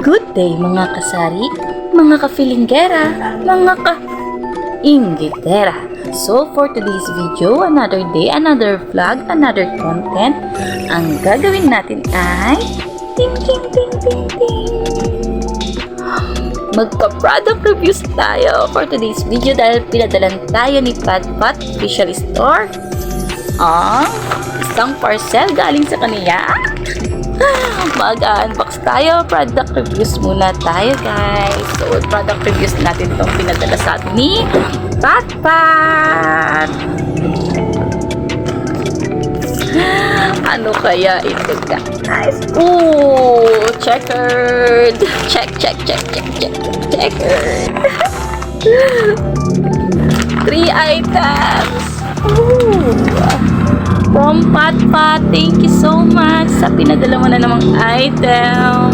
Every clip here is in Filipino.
Good day mga kasari, mga kafilinggera, mga ka-inggitera. So for today's video, another day, another vlog, another content. Ang gagawin natin ay ting ting ting ting ting. Magpa-product reviews tayo for today's video dahil pinadalan tayo ni Patpat Official Store ang isang parcel galing sa kaniya. Mag-unbox tayo. Product reviews muna tayo, guys. So, product reviews natin itong pinadala sa atin ni Patpat. Ano kaya ito, guys? Ooh, checkered. Check. Checkered. 3 items. Ooh. From Patpat, thank you so much sa pinadala mo na namang item.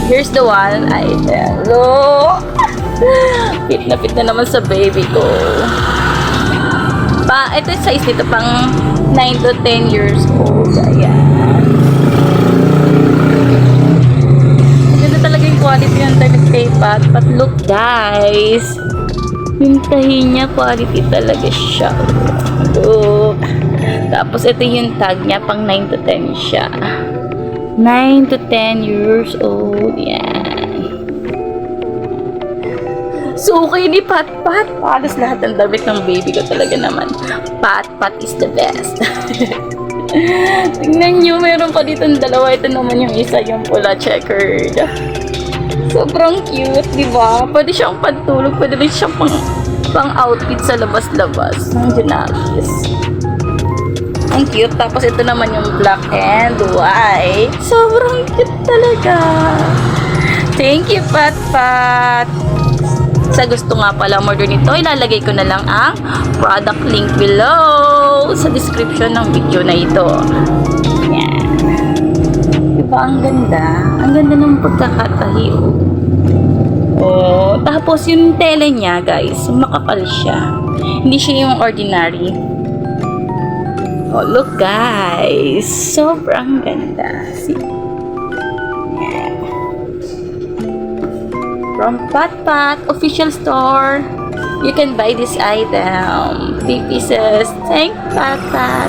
Here's the one item. Look! Fit na naman sa baby ko. Ito yung size nito pang 9 to 10 years old. Ayan. Ganda talaga yung quality ng damit kay Patpat. Look, guys. Yung tahi niya, quality talaga siya. Look. Tapos, ito yung tag niya, pang 9 to 10 siya. 9 to 10 years old. Yan. So, okay ni Patpat. Halos lahat ng damit ng baby ko talaga naman. Patpat is the best. Tingnan nyo, meron pa dito ng dalawa. Ito naman yung isa, yung pula checkered. Sobrang cute, di ba? Pwede siyang pantulog, pwede rin siyang pang outfit sa labas-labas ng Junakis. Ang cute. Tapos ito naman yung black and white. Sobrang cute talaga. Thank you, Patpat. Sa gusto nga pala order nito, ilalagay ko na lang ang product link below sa description ng video na ito. Yan. Diba ang ganda? Ang ganda ng pagkakatahi. Oh, tapos yung tela niya, guys, makapal siya. Hindi siya yung ordinary. Oh, look, guys. Sobrang ganda. See? Yeah. From Patpat Official Store, you can buy this item. 3 pieces. Thank Patpat.